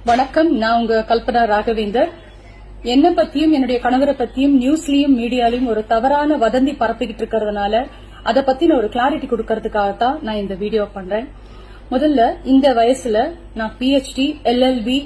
வணக்கம். நான் உங்க கல்பனா ராகவேந்தர். என்ன பத்தியும் என்னுடைய கணவரை பத்தியும் நியூஸ்லயும் மீடியாலையும் ஒரு தவறான வதந்தி பரப்பிக்கிட்டு இருக்கிறதுனால அதை பத்தி நான் ஒரு கிளாரிட்டி கொடுக்கறதுக்காகத்தான் நான் இந்த வீடியோ பண்றேன். முதல்ல இந்த வயசுல நான் PhD, LLB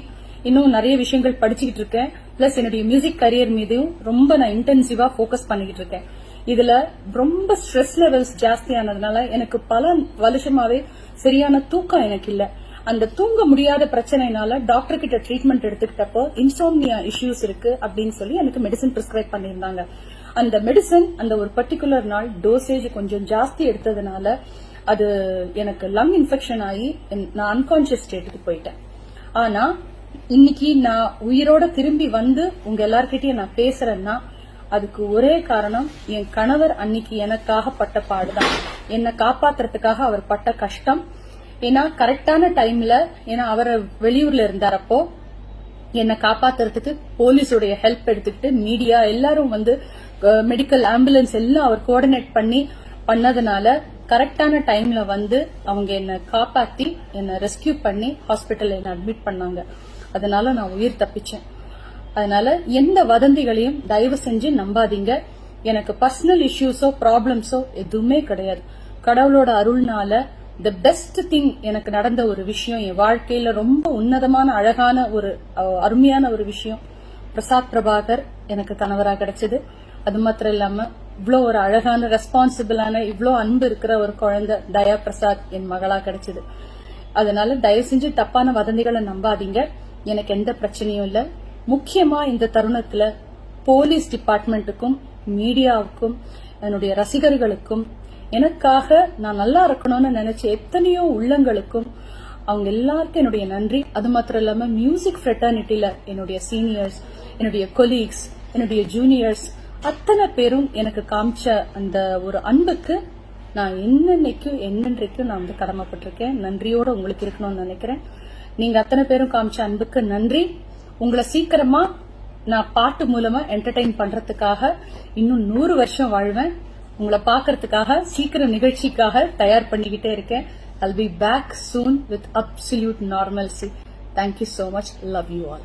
இன்னும் நிறைய விஷயங்கள் படிச்சுக்கிட்டு இருக்கேன். பிளஸ் என்னுடைய மியூசிக் கரியர் மீதும் ரொம்ப நான் இன்டென்சிவா போக்கஸ் பண்ணிக்கிட்டு இருக்கேன். இதுல ரொம்ப ஸ்ட்ரெஸ் லெவல்ஸ் ஜாஸ்தியானதுனால எனக்கு பல வருஷமாவே சரியான தூக்கம் எனக்கு இல்ல. அந்த தூங்க முடியாத பிரச்சனைனால டாக்டர் கிட்ட ட்ரீட்மெண்ட் எடுத்துக்கிட்டப்போ இன்சோம்னியா இஷ்யூஸ் இருக்கு அப்படின்னு சொல்லி எனக்கு மெடிசன் பிரிஸ்கிரைப் பண்ணிருந்தாங்க. அந்த மெடிசன் அந்த ஒரு பர்டிகுலர் நாள் டோசேஜ் கொஞ்சம் ஜாஸ்தி எடுத்ததுனால அது எனக்கு லங் இன்ஃபெக்ஷன் ஆகி நான் அன்கான்சியஸ் ஸ்டேட்டுக்கு போயிட்டேன். ஆனா இன்னைக்கு நான் உயிரோட திரும்பி வந்து உங்க எல்லார்கிட்டயும் நான் பேசுறேன்னா அதுக்கு ஒரே காரணம் என் கணவர் அன்னைக்கு எனக்காக பட்ட பாடுதான். என்னை காப்பாத்துறதுக்காக அவர் பட்ட கஷ்டம். ஏன்னா கரெக்டான டைம்ல, ஏன்னா அவர் வெளியூர்ல இருந்தாரப்போ என்னை காப்பாத்துறதுக்கு போலீஸோடைய ஹெல்ப் எடுத்துக்கிட்டு மீடியா எல்லாரும் வந்து மெடிக்கல் ஆம்புலன்ஸ் எல்லாம் அவர் கோஆர்டினேட் பண்ணதுனால கரெக்டான டைம்ல வந்து அவங்க என்னை காப்பாத்தி என்னை ரெஸ்கியூ பண்ணி ஹாஸ்பிட்டல் என்ன அட்மிட் பண்ணாங்க. அதனால நான் உயிர் தப்பிச்சேன். அதனால எந்த வதந்திகளையும் தயவு செஞ்சு நம்பாதீங்க. எனக்கு பர்சனல் இஷ்யூஸோ ப்ராப்ளம்ஸோ எதுவுமே கிடையாது. கடவுளோட அருள்னால தி பெஸ்ட் திங் எனக்கு நடந்த ஒரு விஷயம், என் வாழ்க்கையில ரொம்ப உன்னதமான அழகான ஒரு அருமையான ஒரு விஷயம், பிரசாத் பிரபாகர் எனக்கு கணவரா கிடைச்சது. அது மாத்திரம் இல்லாம இவ்வளவு ஒரு அழகான ரெஸ்பான்சிபிளான இவ்வளவு அன்பு இருக்கிற ஒரு குழந்தை தயா பிரசாத் என் மகளா கிடைச்சது. அதனால தயவு செஞ்சு தப்பான வதந்திகளை நம்பாதீங்க. எனக்கு எந்த பிரச்சனையும் இல்ல. முக்கியமா இந்த தருணத்துல போலீஸ் டிபார்ட்மெண்ட்டுக்கும் மீடியாவுக்கும் என்னுடைய ரசிகர்களுக்கும் எனக்காக நான் நல்லா இருக்கணும்னு நினைச்ச எத்தனையோ உள்ளங்களுக்கும் அவங்க எல்லாருக்கும் என்னுடைய நன்றி. அது மாத்திரம் இல்லாம மியூசிக் ஃப்ரெட்டர்னிட்டியில என்னுடைய சீனியர்ஸ், என்னுடைய கொலீக்ஸ், என்னுடைய ஜூனியர்ஸ் அத்தனை பேரும் எனக்கு காமிச்ச அந்த ஒரு அன்புக்கு நான் என்னென்றைக்கும் நான் வந்து கடமைப்பட்டிருக்கேன். நன்றியோட உங்களுக்கு இருக்கணும்னு நினைக்கிறேன். நீங்க அத்தனை பேரும் காமிச்ச அன்புக்கு நன்றி. உங்களை சீக்கிரமா நான் பாட்டு மூலமா என்டர்டெயின் பண்றதுக்காக இன்னும் 100 வருஷம் வாழ்வேன். உங்களை பாக்குறதுக்காக சீக்கிரம் நிகழ்ச்சிக்காக தயார் பண்ணிக்கிட்டே இருக்கேன். I'll be back soon with absolute normalcy. Thank you so much. Love you all.